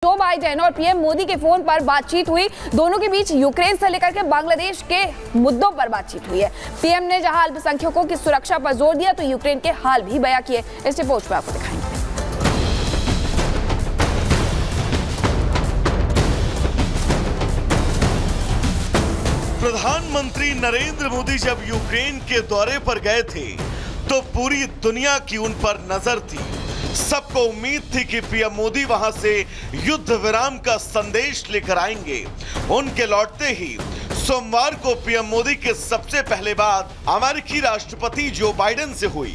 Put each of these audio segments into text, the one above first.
Joe Biden और PM Modi के phone पर बातचीत हुई। दोनों के बीच यूक्रेन से लेकर के बांग्लादेश के मुद्दों पर बातचीत हुई है। पीएम ने जहां अल्पसंख्यकों की सुरक्षा पर जोर दिया तो यूक्रेन के हाल भी बयां किए। इस रिपोर्ट में आपको दिखाएंगे। प्रधानमंत्री नरेंद्र मोदी जब यूक्रेन के दौरे पर गए थे तो पूरी दुनिया की उन पर नजर थी। सबको उम्मीद थी कि पीएम मोदी वहां से युद्ध विराम का संदेश लेकर आएंगे। उनके लौटते ही सोमवार को पीएम मोदी के सबसे पहले बात अमेरिकी राष्ट्रपति जो बाइडेन से हुई।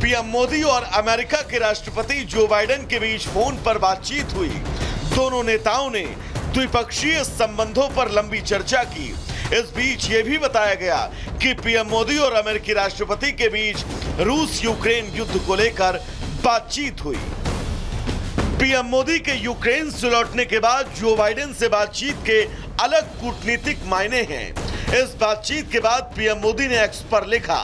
पीएम मोदी और अमेरिका के राष्ट्रपति जो बाइडेन के बीच फोन पर बातचीत हुई। दोनों नेताओं ने द्विपक्षीय संबंधों पर लंबी चर्चा की। इस बीच यह भी बताया गया कि पीएम मोदी और अमेरिकी राष्ट्रपति के बीच रूस यूक्रेन युद्ध को लेकर बातचीत हुई। पीएम मोदी के यूक्रेन से लौटने के बाद जो बाइडेन से बातचीत के अलग कूटनीतिक मायने हैं। इस बातचीत के बाद पीएम मोदी ने एक्स पर लिखा,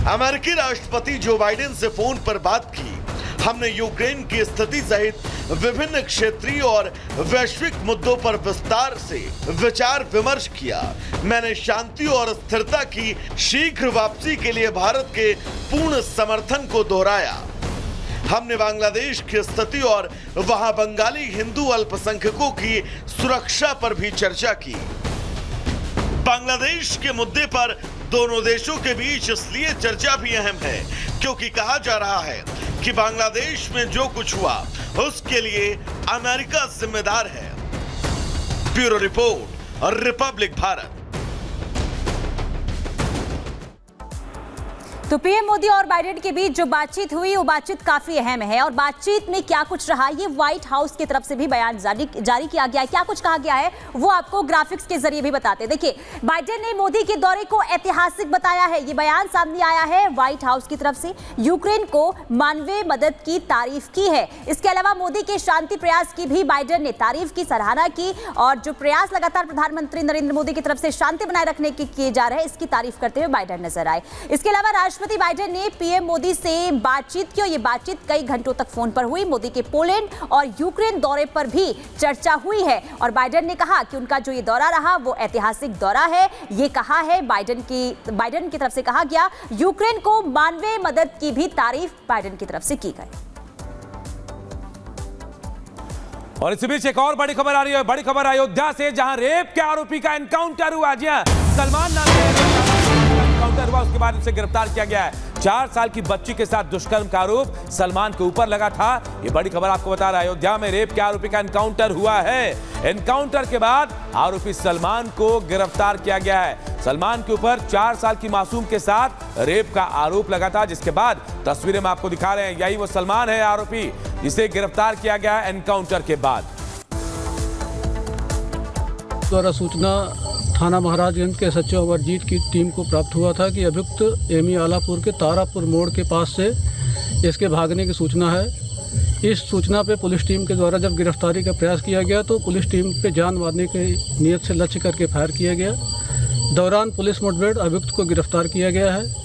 अमेरिकी राष्ट्रपति जो बाइडेन से फोन पर बात की। हमने यूक्रेन की स्थिति सहित विभिन्न क्षेत्रीय और वैश्विक मुद्दों पर विस्तार से विचार विमर्श किया। मैंने शांति और स्थिरता की शीघ्र वापसी के लिए भारत के पूर्ण समर्थन को दोहराया। हमने बांग्लादेश की स्थिति और वहां बंगाली हिंदू अल्पसंख्यकों की सुरक्षा पर भी चर्चा की। बांग्लादेश के मुद्दे पर दोनों देशों के बीच इसलिए चर्चा भी अहम है क्योंकि कहा जा रहा है कि बांग्लादेश में जो कुछ हुआ उसके लिए अमेरिका जिम्मेदार है। ब्यूरो रिपोर्ट और रिपब्लिक भारत। तो पीएम मोदी और बाइडेन के बीच जो बातचीत हुई वो बातचीत काफी अहम है और बातचीत में क्या कुछ रहा ये व्हाइट हाउस की तरफ से भी बयान जारी किया गया है। क्या कुछ कहा गया है वो आपको ग्राफिक्स के जरिए भी बताते हैं। देखिए, बाइडेन ने मोदी के दौरे को ऐतिहासिक बताया है। ये बयान सामने आया है व्हाइट हाउस की तरफ से। यूक्रेन को मानवीय मदद की तारीफ की है। इसके अलावा मोदी के शांति प्रयास की भी बाइडेन ने तारीफ की, सराहना की और जो प्रयास लगातार प्रधानमंत्री नरेंद्र मोदी की तरफ से शांति बनाए रखने के किए जा रहे हैं इसकी तारीफ करते हुए बाइडेन नजर आए। इसके अलावा राष्ट्रपति बाइडेन ने पीएम मोदी से बातचीत की और ये बातचीत कई घंटों तक फोन पर हुई। मोदी के पोलैंड और यूक्रेन दौरे पर भी चर्चा हुई है और बाइडेन ने कहा कि उनका जो ये दौरा रहा वो ऐतिहासिक दौरा है। ये कहा है बाइडेन की तरफ से कहा गया। यूक्रेन को मानवीय मदद की भी तारीफ बाइडेन की तरफ से की गई। और इसी बीच एक और बड़ी खबर आ रही है। बड़ी खबर अयोध्या से, जहां रेप के आरोपी का एनकाउंटर हुआ। जी हां, सलमान नाम के एनकाउंटर हुआ, उसके बाद उसे गिरफ्तार किया गया है। 4 साल की बच्ची के साथ दुष्कर्म का आरोप सलमान के ऊपर लगा था। ये बड़ी खबर आपको बता रहा है। अयोध्या में रेप के आरोपी का एनकाउंटर हुआ है। एनकाउंटर के बाद आरोपी सलमान को गिरफ्तार किया गया है। सलमान के ऊपर 4 साल की मासूम के साथ रेप का आरोप लगा था, जिसके बाद तस्वीरें में आपको दिखा रहे हैं। यही वो सलमान है आरोपी जिसे गिरफ्तार किया गया है एनकाउंटर के बाद। द्वारा सूचना थाना महाराजगंज के सचिव अमरजीत की टीम को प्राप्त हुआ था कि अभियुक्त एमी आलापुर के तारापुर मोड़ के पास से इसके भागने की सूचना है। इस सूचना पे पुलिस टीम के द्वारा जब गिरफ्तारी का प्रयास किया गया तो पुलिस टीम पे जान मारने की नीयत से लक्ष्य करके फायर किया गया। दौरान पुलिस मुठभेड़ अभियुक्त को गिरफ्तार किया गया है।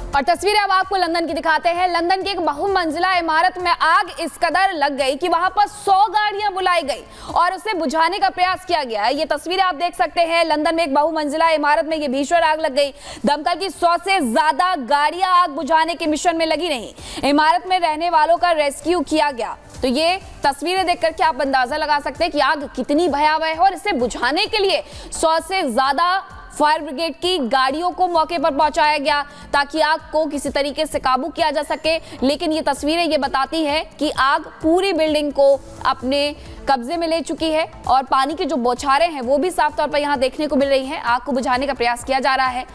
और तस्वीरें अब आपको लंदन की दिखाते हैं। लंदन की एक बहुमंजिला इमारत में आग इस कदर लग गई कि वहां पर 100 गाड़ियां बुलाई गई और उसे बुझाने का प्रयास किया गया है। ये तस्वीरें आप देख सकते हैं। लंदन में एक बहुमंजिला इमारत में ये भीषण आग लग गई। दमकल की 100 से ज्यादा गाड़ियां आग बुझाने के मिशन में लगी रही। इमारत में रहने वालों का रेस्क्यू किया गया। तो ये तस्वीरें देख करके आप अंदाजा लगा सकते हैं कि आग कितनी भयावह है और इसे बुझाने के लिए 100 से ज्यादा फायर ब्रिगेड की गाड़ियों को मौके पर पहुंचाया गया ताकि आग को किसी तरीके से काबू किया जा सके। लेकिन ये तस्वीरें ये बताती हैं कि आग पूरी बिल्डिंग को अपने कब्जे में ले चुकी है और पानी की जो बौछारें हैं वो भी साफ तौर पर यहां देखने को मिल रही हैं। आग को बुझाने का प्रयास किया जा रहा है,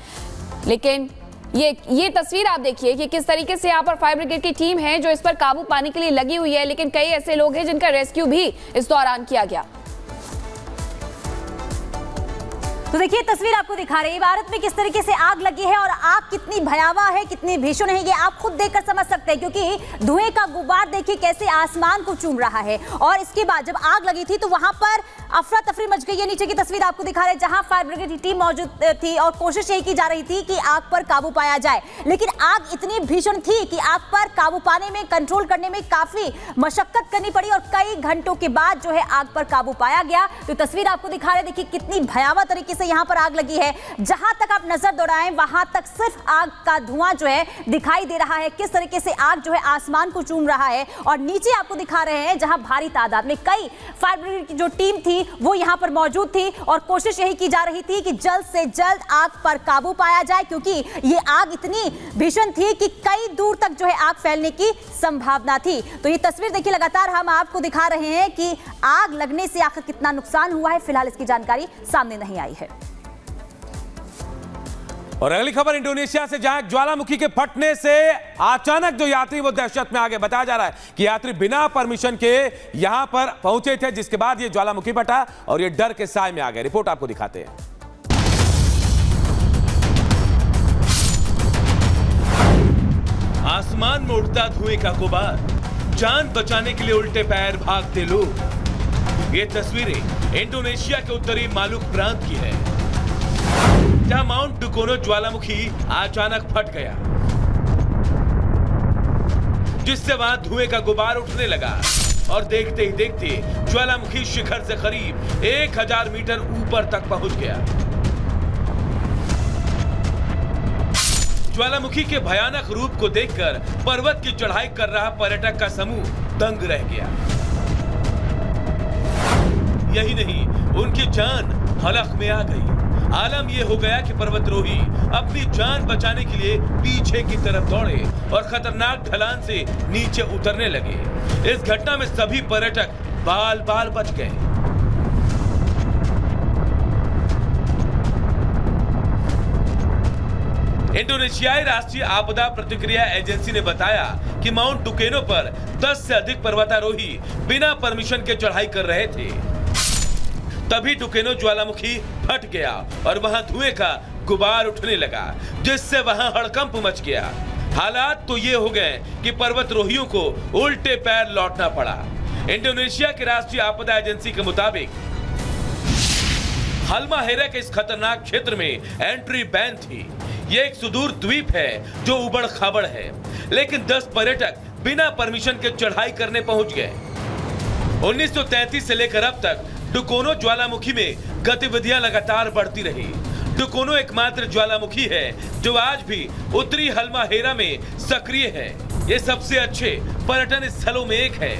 लेकिन ये तस्वीर आप देखिए कि किस तरीके से यहाँ पर फायर ब्रिगेड की टीम है जो इस पर काबू पाने के लिए लगी हुई है। लेकिन कई ऐसे लोग हैं जिनका रेस्क्यू भी इस दौरान किया गया। तो देखिए, तस्वीर आपको दिखा रही है इमारत में किस तरीके से आग लगी है और आग कितनी भयावह है, कितनी भीषण है, ये आप खुद देखकर समझ सकते हैं क्योंकि धुएं का गुबार देखिए कैसे आसमान को चूम रहा है। और इसके बाद जब आग लगी थी तो वहां पर अफरा तफरी मच गई है। नीचे की तस्वीर आपको दिखा रहे हैं जहां फायर ब्रिगेड की टीम मौजूद थी और कोशिश यही की जा रही थी कि आग पर काबू पाया जाए, लेकिन आग इतनी भीषण थी कि आग पर काबू पाने में, कंट्रोल करने में काफी मशक्कत करनी पड़ी और कई घंटों के बाद जो है आग पर काबू पाया गया। तो तस्वीर आपको दिखा रहे, देखिए कितनी भयावह तरीके से यहां पर आग लगी है। जहां तक आप नजर दौड़ाएं वहां तक सिर्फ आग का धुआं जो है दिखाई दे रहा है, किस तरीके से आग जो है आसमान को चूम रहा है। और नीचे आपको दिखा रहे हैं जहां भारी तादाद में कई फायर ब्रिगेड की जो टीम थी वो यहां पर मौजूद थी और कोशिश यही की जा रही थी कि जल्द से जल्द आग पर काबू पाया जाए, क्योंकि ये आग इतनी भीषण थी कि कई दूर तक जो है आग फैलने की संभावना थी। तो ये तस्वीर देखिए, लगातार हम आपको दिखा रहे हैं कि आग लगने से आखिर कितना नुकसान हुआ है, फिलहाल इसकी जानकारी सामने नहीं आई है। और अगली खबर इंडोनेशिया से, जहां ज्वालामुखी के फटने से अचानक जो यात्री वो दहशत में आ गए। बताया जा रहा है कि यात्री बिना परमिशन के यहां पर पहुंचे थे, जिसके बाद ये ज्वालामुखी फटा और ये डर के साए में आ गए। रिपोर्ट आपको दिखाते हैं। आसमान में उड़ता धुएं का गुबार, जान बचाने के लिए उल्टे पैर भागते लोग। ये तस्वीरें इंडोनेशिया के उत्तरी मालुक प्रांत की है, जहां माउंट डुकोनो ज्वालामुखी अचानक फट गया, जिससे वहां धुएं का गुबार उठने लगा और देखते ही देखते ज्वालामुखी शिखर से करीब 1000 मीटर ऊपर तक पहुंच गया। ज्वालामुखी के भयानक रूप को देखकर पर्वत की चढ़ाई कर रहा पर्यटक का समूह दंग रह गया। यही नहीं, उनकी जान हलक में आ गई। आलम यह हो गया कि पर्वतरोही अपनी जान बचाने के लिए पीछे की तरफ दौड़े और खतरनाक ढलान से नीचे उतरने लगे। इस घटना में सभी पर्यटक बाल बाल बच गए। इंडोनेशियाई राष्ट्रीय आपदा प्रतिक्रिया एजेंसी ने बताया कि माउंट डुकेनो पर 10 से अधिक पर्वतारोही बिना परमिशन के चढ़ाई कर रहे थे। तभी डुकेनो ज्वालामुखी फट गया और वहां धुएं का गुबार उठने लगा, जिससे वहां हड़कंप मच गया। हालात तो ये हो गए कि पर्वतरोहियों को उल्टे पैर लौटना पड़ा। इंडोनेशिया की राष्ट्रीय आपदा एजेंसी के मुताबिक हालमाहेरा के इस खतरनाक क्षेत्र में एंट्री बैन थी। ये एक सुदूर द्वीप है जो उबड़ खाबड़ है, लेकिन 10 पर्यटक बिना परमिशन के चढ़ाई करने पहुंच गए। 1933 से लेकर अब तक डुकोनो ज्वालामुखी में गतिविधियां लगातार बढ़ती रही। डुकोनो एकमात्र ज्वालामुखी है जो आज भी उत्तरी हालमाहेरा में सक्रिय है। ये सबसे अच्छे पर्यटन स्थलों में एक है,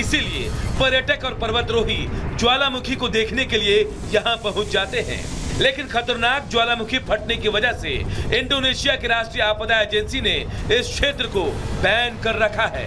इसीलिए पर्यटक और पर्वतरोही ज्वालामुखी को देखने के लिए यहाँ पहुंच जाते हैं। लेकिन खतरनाक ज्वालामुखी फटने की वजह से इंडोनेशिया की राष्ट्रीय आपदा एजेंसी ने इस क्षेत्र को बैन कर रखा है।